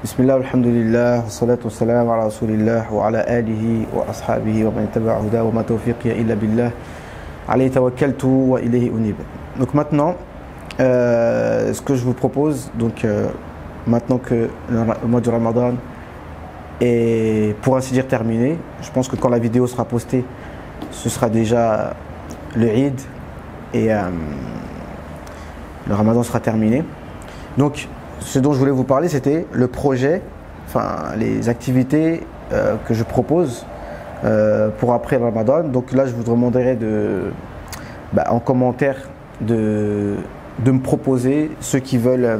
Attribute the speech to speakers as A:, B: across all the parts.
A: Bismillah, alhamdulillah, salatu wassalam ala rasulillah wa ala alihi wa ashabihi wa man tabi'a huda wa ma tawfiqiya illa billah alayhi tawakkaltu wa ilayhi unib. Donc maintenant, ce que je vous propose, maintenant que le mois du Ramadan est pour ainsi dire terminé, je pense que quand la vidéo sera postée, ce sera déjà le Eid et le Ramadan sera terminé. Donc ce dont je voulais vous parler, c'était le projet, les activités que je propose pour après le Ramadan. Donc là, je vous demanderai en commentaire de me proposer ceux qui veulent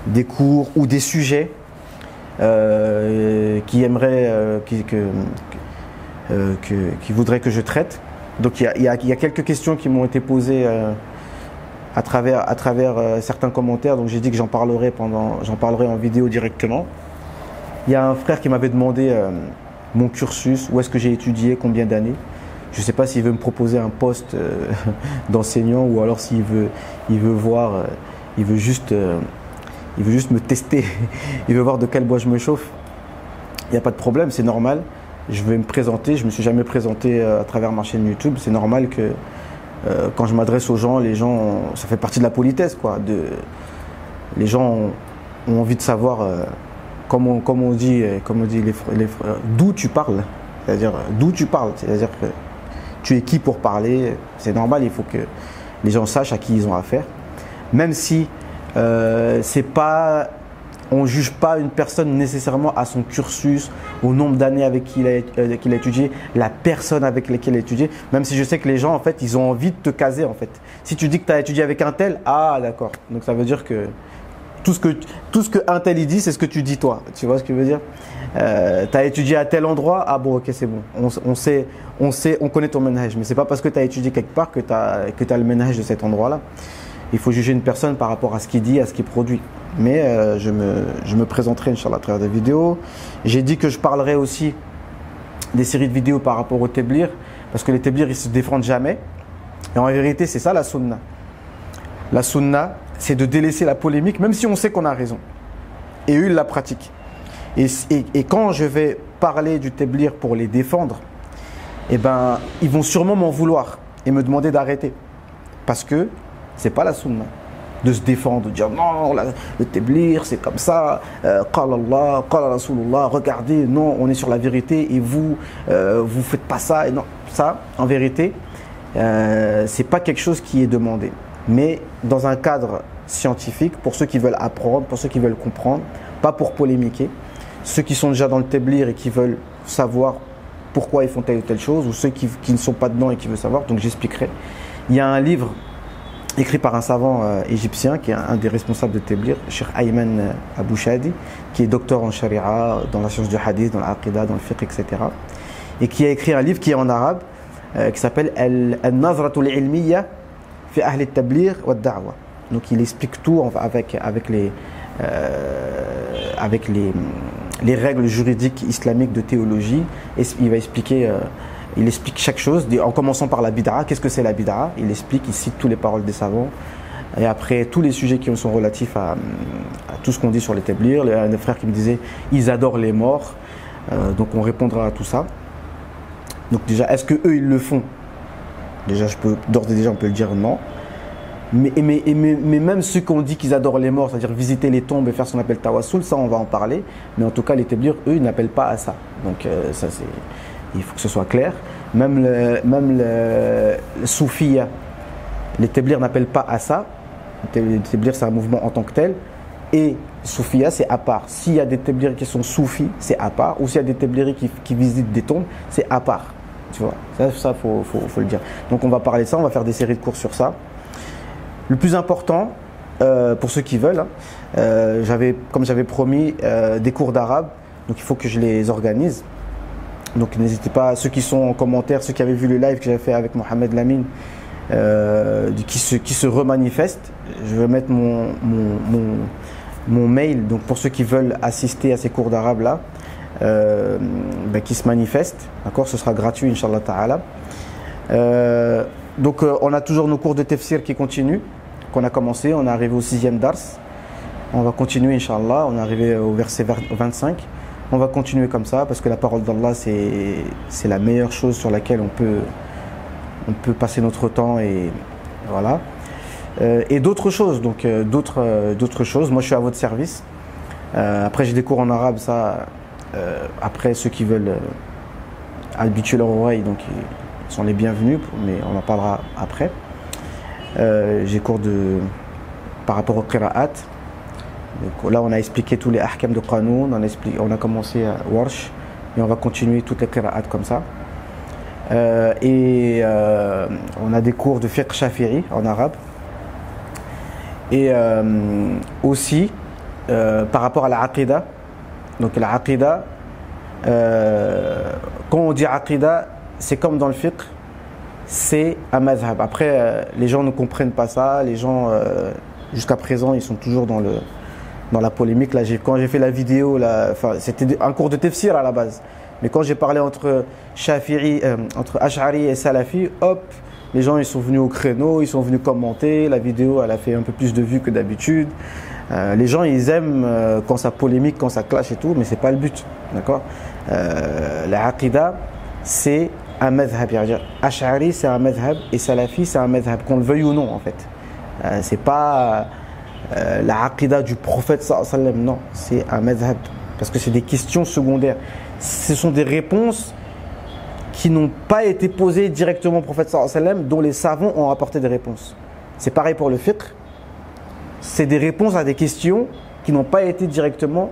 A: des cours ou des sujets qui aimeraient, qui voudraient que je traite. Donc il y a quelques questions qui m'ont été posées à travers certains commentaires, donc j'ai dit que j'en parlerai en vidéo directement. Il y a un frère qui m'avait demandé mon cursus, où est-ce que j'ai étudié, combien d'années. Je ne sais pas s'il veut me proposer un poste d'enseignant ou alors s'il veut voir, il veut juste me tester, il veut voir de quel bois je me chauffe. Il n'y a pas de problème, c'est normal. Je vais me présenter, je ne me suis jamais présenté à travers ma chaîne YouTube, c'est normal que quand je m'adresse aux gens, les gens, ça fait partie de la politesse, quoi. Les gens ont envie de savoir, comme on dit d'où tu parles, c'est-à-dire d'où tu parles, c'est-à-dire que tu es qui pour parler. C'est normal, il faut que les gens sachent à qui ils ont affaire, même si on ne juge pas une personne nécessairement à son cursus, au nombre d'années avec qu'il a étudié, la personne avec laquelle il a étudié, même si je sais que les gens, en fait, ils ont envie de te caser, en fait. Si tu dis que tu as étudié avec un tel, ah d'accord, donc ça veut dire que tout ce que un tel il dit, c'est ce que tu dis toi, tu vois ce que je veux dire. Tu as étudié à tel endroit, ah bon, ok, c'est bon, on connaît ton manhaj, mais c'est pas parce que tu as étudié quelque part que tu as le manhaj de cet endroit-là. Il faut juger une personne par rapport à ce qu'il dit, à ce qu'il produit. Mais je me présenterai, Inch'Allah, à travers des vidéos. J'ai dit que je parlerai aussi des séries de vidéos par rapport au Teblir, parce que les Teblirs, ils ne se défendent jamais. Et en vérité, c'est ça la sunna. La sunna, c'est de délaisser la polémique, même si on sait qu'on a raison. Et eux, ils la pratiquent. Et quand je vais parler du Teblir pour les défendre, eh ben, ils vont sûrement m'en vouloir et me demander d'arrêter. Parce que c'est pas la sunna de se défendre, de dire non, le Teblir c'est comme ça, qala Allah, qala Rasulullah, regardez, non, on est sur la vérité et vous faites pas ça. Et non, ça, en vérité, c'est pas quelque chose qui est demandé. Mais dans un cadre scientifique, pour ceux qui veulent apprendre, pour ceux qui veulent comprendre, pas pour polémiquer, ceux qui sont déjà dans le Teblir et qui veulent savoir pourquoi ils font telle ou telle chose, ou ceux qui ne sont pas dedans et qui veulent savoir, donc j'expliquerai. Il y a un livre écrit par un savant égyptien qui est un des responsables de Teblir, Cheikh Ayman Abou Shadi, qui est docteur en sharia, dans la science du hadith, dans l'aqida, dans le fiqh, etc. Et qui a écrit un livre qui est en arabe, qui s'appelle Al-Nazratul Ilmiya fi Ahl al-Tablir wa al-Da'wa. Donc il explique tout avec les règles juridiques islamiques de théologie. Et il explique chaque chose, en commençant par la bid'a. Qu'est-ce que c'est la bid'a? Il explique, il cite toutes les paroles des savants. Et après, tous les sujets qui sont relatifs à tout ce qu'on dit sur les Teblirs. Il y a un frère qui me disait, ils adorent les morts. Donc on répondra à tout ça. Donc déjà, est-ce qu'eux, ils le font? Déjà, d'ores et déjà, on peut le dire non. Mais même ceux qui ont dit qu'ils adorent les morts, c'est-à-dire visiter les tombes et faire ce qu'on appelle tawassul, ça, on va en parler. Mais en tout cas, les Teblirs, eux, ils n'appellent pas à ça. Donc ça, c'est... Il faut que ce soit clair. Même le Soufiya, les Teblirs n'appellent pas à ça. Les Teblirs, c'est un mouvement en tant que tel. Et Soufiya, c'est à part. S'il y a des Teblirs qui sont soufis, c'est à part. Ou s'il y a des Teblirs qui visitent des tombes, c'est à part. Tu vois, ça faut le dire. Donc on va parler de ça, on va faire des séries de cours sur ça. Le plus important, pour ceux qui veulent, comme j'avais promis, des cours d'arabe. Donc il faut que je les organise. Donc n'hésitez pas, ceux qui sont en commentaire, ceux qui avaient vu le live que j'avais fait avec Mohamed Lamine, qui se remanifestent. Je vais mettre mon mail, donc pour ceux qui veulent assister à ces cours d'arabe là, qui se manifestent, d'accord, ce sera gratuit Inch'Allah Ta'ala. Donc on a toujours nos cours de tafsir qui continuent, qu'on a commencé, on est arrivé au 6e dars. On va continuer, Inch'Allah. On est arrivé au verset 25. On va continuer comme ça parce que la parole d'Allah, c'est la meilleure chose sur laquelle on peut passer notre temps et voilà. Et d'autres choses, donc d'autres choses. Moi, je suis à votre service. Après, j'ai des cours en arabe, ça. Après, ceux qui veulent habituer leur oreille, donc ils sont les bienvenus, mais on en parlera après. J'ai cours par rapport au qira'at. Donc, là, on a expliqué tous les ahkam de Qanoun, on a commencé à Warsh, et on va continuer toutes les qira'at comme ça. On a des cours de fiqh shafi'i en arabe. Et aussi, par rapport à la aqidah, donc la aqidah, quand on dit aqidah, c'est comme dans le fiqh, c'est un madhab. Après, les gens ne comprennent pas ça, les gens, jusqu'à présent, ils sont toujours dans la polémique. Là, quand j'ai fait la vidéo, c'était un cours de tafsir à la base. Mais quand j'ai parlé entre Ash'ari et Salafi, hop, les gens ils sont venus au créneau, ils sont venus commenter. La vidéo, elle a fait un peu plus de vues que d'habitude. Les gens, ils aiment quand ça polémique, quand ça clash et tout, mais c'est pas le but, d'accord. La aqidah, c'est un madhab. Ash'ari, c'est un madhab, et Salafi, c'est un madhab, qu'on le veuille ou non, en fait. C'est pas la aqidah du prophète sallallahu alayhi wa sallam, non, c'est un madhab, parce que c'est des questions secondaires. Ce sont des réponses qui n'ont pas été posées directement au prophète sallallahu alayhi wa sallam, dont les savants ont apporté des réponses. C'est pareil pour le fiqh. C'est des réponses à des questions qui n'ont pas été directement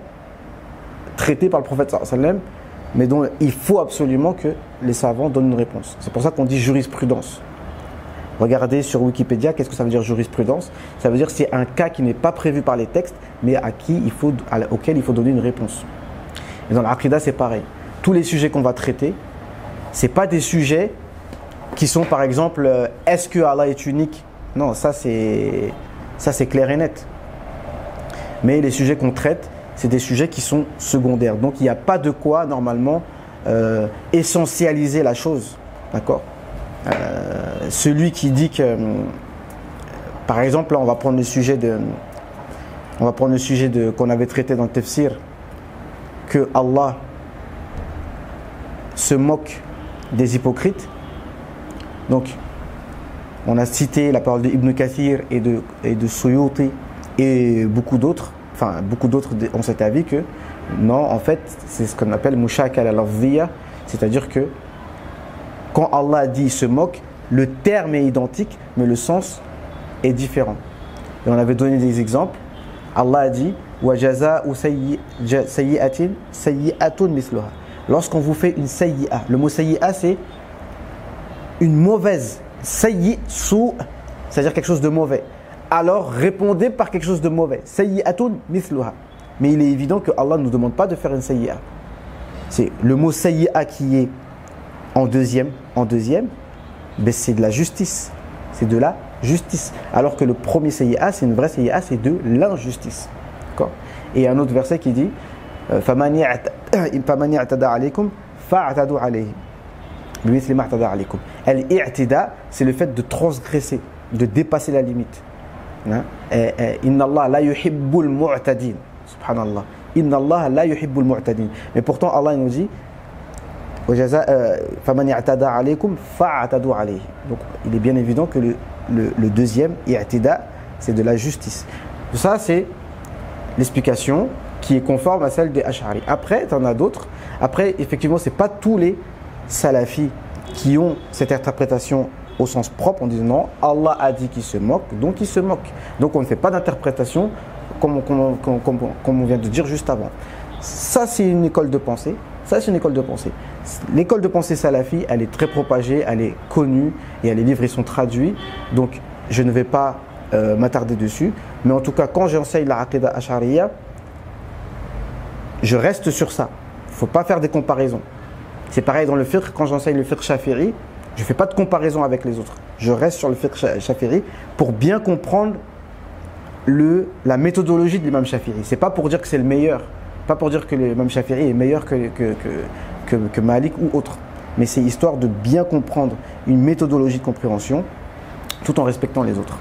A: traitées par le prophète sallallahu alayhi wa sallam, mais dont il faut absolument que les savants donnent une réponse. C'est pour ça qu'on dit jurisprudence. Regardez sur Wikipédia, qu'est-ce que ça veut dire jurisprudence? Ça veut dire que c'est un cas qui n'est pas prévu par les textes, mais auquel il faut donner une réponse. Et dans l'Aqidah, c'est pareil. Tous les sujets qu'on va traiter, ce n'est pas des sujets qui sont par exemple, est-ce que Allah est unique? Non, ça c'est clair et net. Mais les sujets qu'on traite, c'est des sujets qui sont secondaires. Donc il n'y a pas de quoi normalement essentialiser la chose. D'accord? Celui qui dit que, par exemple, là, on va prendre le sujet qu'on avait traité dans le tafsir, que Allah se moque des hypocrites. Donc, on a cité la parole d'Ibn Kathir et de Suyuti et beaucoup d'autres ont cet avis que non, en fait, c'est ce qu'on appelle mushakala lafziya, c'est-à-dire que quand Allah dit il se moque, le terme est identique, mais le sens est différent. Et on avait donné des exemples. Allah a dit wa jazaa'u sayyi'atin sayyi'atun misluha. Lorsqu'on vous fait une sayyi'a, le mot sayyi'a c'est une mauvaise. Sayyi'su, c'est-à-dire quelque chose de mauvais. Alors répondez par quelque chose de mauvais. Sayyi'atun misluha. Mais il est évident que Allah ne nous demande pas de faire une sayyi'a. C'est le mot sayyi'a qui est en deuxième, ben c'est de la justice. C'est de la justice. Alors que le premier sayyi'a, c'est une vraie sayyi'a, c'est de l'injustice. D'accord? Et il y a un autre verset qui dit فَمَنْ يَعْتَدَى عَلَيْكُمْ فَاعْتَدُوا عَلَيْهِ بِمِثْلِ مَا اعْتَدَى عَلَيْكُمْ. Al-i'tida, c'est le fait de transgresser, de dépasser la limite. Inna Allah la yuhibbul mu'tadin. Subhanallah. Inna Allah la yuhibbul mu'tadin. Mais pourtant, Allah nous dit فَمَنْ يَعْتَدَى عَلَيْكُمْ فَاعْتَدُوا عَلَيْهِ. Donc, il est bien évident que le deuxième, i'tida, c'est de la justice. Ça, c'est l'explication qui est conforme à celle des Ash'ari. Après, tu en as d'autres. Après, effectivement, ce n'est pas tous les salafis qui ont cette interprétation au sens propre en disant non, Allah a dit qu'il se moque, donc il se moque. Donc on ne fait pas d'interprétation comme on vient de dire juste avant. Ça, c'est une école de pensée. L'école de pensée salafi, elle est très propagée, elle est connue et les livres ils sont traduits. Donc je ne vais pas m'attarder dessus. Mais en tout cas, quand j'enseigne la aqidah ash'ariyya, je reste sur ça. Il ne faut pas faire des comparaisons. C'est pareil dans le fiqh, quand j'enseigne le fiqh shafi'i, je ne fais pas de comparaison avec les autres. Je reste sur le fiqh shafi'i pour bien comprendre la méthodologie de l'imam Shafi'i. Ce n'est pas pour dire que c'est le meilleur, pas pour dire que l'imam Shafi'i est meilleur que Malik ou autre. Mais c'est histoire de bien comprendre une méthodologie de compréhension tout en respectant les autres.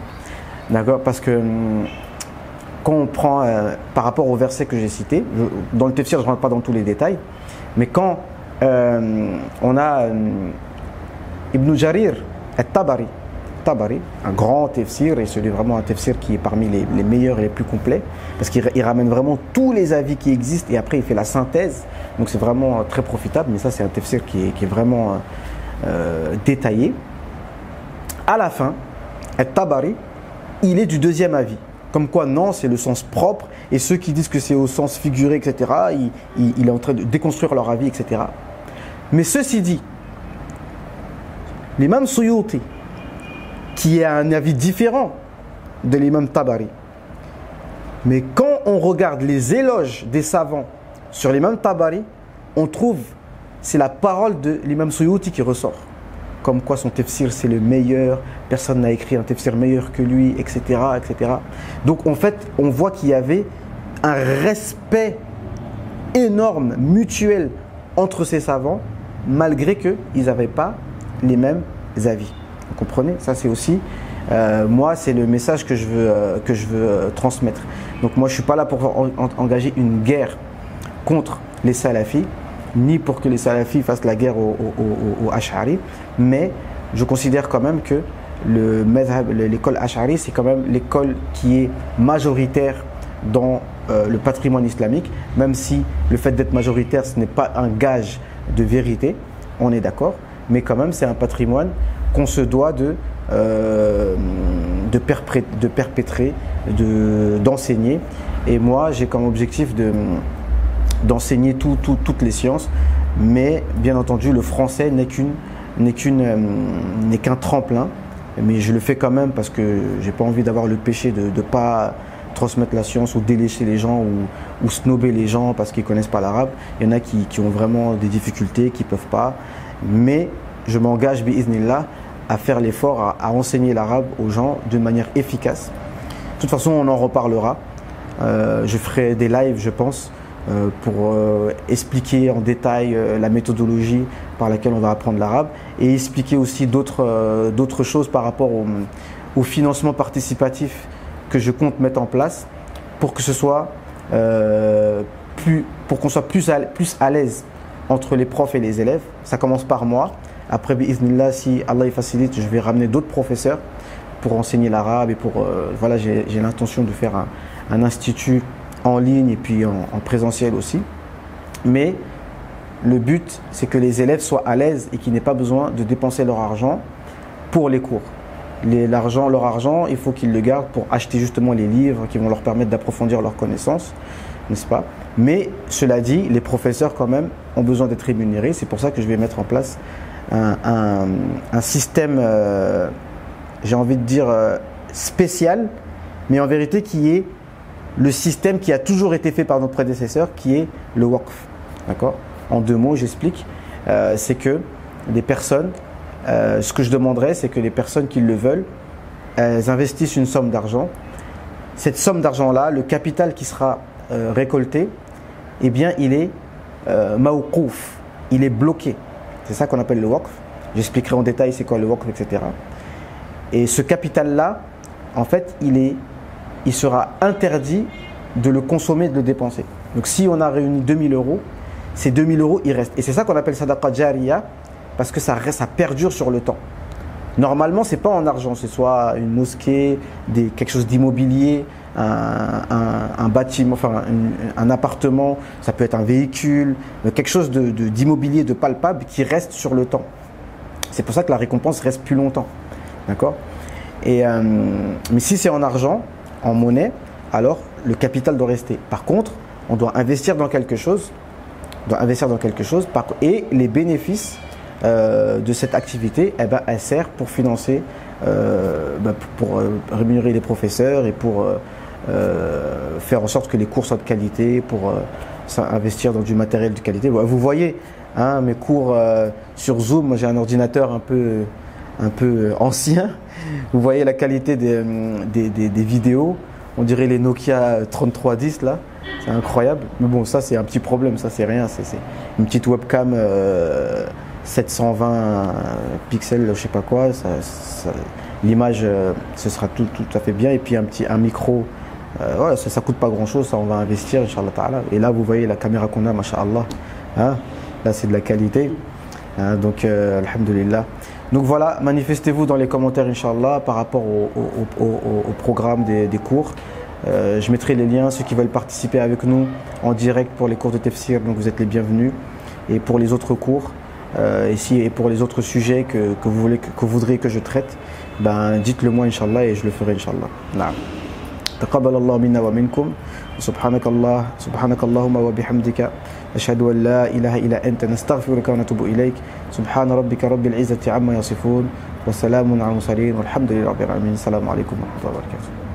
A: D'accord? Parce que quand on prend par rapport au verset que j'ai cité, dans le tafsir je ne rentre pas dans tous les détails, mais quand on a Ibn Jarir al-Tabari, un grand tafsir, et celui vraiment un tafsir qui est parmi les meilleurs et les plus complets, parce qu'il ramène vraiment tous les avis qui existent et après il fait la synthèse, donc c'est vraiment très profitable, mais ça c'est un tafsir qui est vraiment détaillé. À la fin, al-Tabari, il est du deuxième avis, comme quoi non, c'est le sens propre, et ceux qui disent que c'est au sens figuré, etc., il est en train de déconstruire leur avis, etc. Mais ceci dit, l'imam Suyuti, qui a un avis différent de l'imam Tabari. Mais quand on regarde les éloges des savants sur l'imam Tabari, on trouve, c'est la parole de l'imam Suyuti qui ressort. Comme quoi son tafsir c'est le meilleur, personne n'a écrit un tafsir meilleur que lui, etc., etc. Donc en fait, on voit qu'il y avait un respect énorme, mutuel entre ces savants, malgré qu'ils n'avaient pas les mêmes avis. Vous comprenez? Ça c'est aussi, moi c'est le message que je veux transmettre. Donc moi je ne suis pas là pour engager une guerre contre les salafis, ni pour que les salafis fassent la guerre aux Ash'ari, mais je considère quand même que l'école Ash'ari c'est quand même l'école qui est majoritaire dans le patrimoine islamique, même si le fait d'être majoritaire ce n'est pas un gage de vérité, on est d'accord, mais quand même c'est un patrimoine qu'on se doit de perpétrer, d'enseigner. Et moi, j'ai comme objectif d'enseigner toutes les sciences, mais bien entendu, le français n'est qu'un tremplin. Mais je le fais quand même parce que j'ai pas envie d'avoir le péché de ne pas transmettre la science ou délaisser les gens ou snober les gens parce qu'ils ne connaissent pas l'arabe. Il y en a qui ont vraiment des difficultés, qui ne peuvent pas. Mais je m'engage, bi'iznillah, à faire l'effort, à enseigner l'arabe aux gens d'une manière efficace. De toute façon, on en reparlera. Je ferai des lives, je pense, pour expliquer en détail la méthodologie par laquelle on va apprendre l'arabe et expliquer aussi d'autres choses par rapport au financement participatif que je compte mettre en place pour que ce soit pour qu'on soit plus à l'aise entre les profs et les élèves. Ça commence par moi. Après, bi'iznillah, si Allah y facilite, je vais ramener d'autres professeurs pour enseigner l'arabe et pour voilà, j'ai l'intention de faire un institut en ligne et puis en présentiel aussi. Mais le but, c'est que les élèves soient à l'aise et qu'ils n'aient pas besoin de dépenser leur argent pour les cours. Leur argent, il faut qu'ils le gardent pour acheter justement les livres qui vont leur permettre d'approfondir leurs connaissances, n'est-ce pas? Mais cela dit, les professeurs quand même ont besoin d'être rémunérés. C'est pour ça que je vais mettre en place un système, j'ai envie de dire spécial, mais en vérité qui est le système qui a toujours été fait par nos prédécesseurs, qui est le waqf. D'accord? En deux mots, j'explique. C'est que des personnes, ce que je demanderais, c'est que les personnes qui le veulent, elles investissent une somme d'argent. Cette somme d'argent-là, le capital qui sera récolté, eh bien, il est mawqouf, il est bloqué. C'est ça qu'on appelle le waqf. J'expliquerai en détail c'est quoi le waqf, etc. Et ce capital-là, en fait, il sera interdit de le consommer, de le dépenser. Donc si on a réuni 2000 euros, ces 2000 euros, ils restent. Et c'est ça qu'on appelle sadaqa jariya, parce que ça perdure sur le temps. Normalement, ce n'est pas en argent, c'est soit une mosquée, quelque chose d'immobilier, un bâtiment, enfin un appartement, ça peut être un véhicule, quelque chose d'immobilier, de palpable qui reste sur le temps. C'est pour ça que la récompense reste plus longtemps. D'accord? Mais si c'est en argent, en monnaie, alors le capital doit rester. Par contre, on doit investir dans quelque chose, et les bénéfices de cette activité, eh ben, elle sert pour financer, pour rémunérer les professeurs et pour faire en sorte que les cours soient de qualité, pour investir dans du matériel de qualité. Vous voyez, hein, mes cours sur Zoom, moi j'ai un ordinateur un peu ancien. Vous voyez la qualité des vidéos, on dirait les Nokia 3310 là, c'est incroyable. Mais bon, ça c'est un petit problème, ça c'est rien, c'est une petite webcam 720 pixels, je sais pas quoi, l'image ce sera tout à fait bien, et puis un micro Ouais, ça coûte pas grand chose, ça on va investir, Inch'Allah Ta'ala. Et là, vous voyez la caméra qu'on a, Masha'Allah. Hein, là, c'est de la qualité. Hein, donc, alhamdulillah. Donc voilà, manifestez-vous dans les commentaires, Inch'Allah, par rapport au programme des cours. Je mettrai les liens, ceux qui veulent participer avec nous en direct pour les cours de tafsir, donc vous êtes les bienvenus. Et pour les autres cours, et pour les autres sujets que vous voudriez que je traite, ben dites-le moi, Inch'Allah, et je le ferai, Inch'Allah. Naam. تقبل الله منا ومنكم سبحانك اللهم وبحمدك أشهد أن لا إله إلا أنت نستغفرك ونتوب إليك سبحان ربك رب العزة عما يصفون وسلام على المرسلين والحمد لله رب العالمين السلام عليكم ورحمة الله وبركاته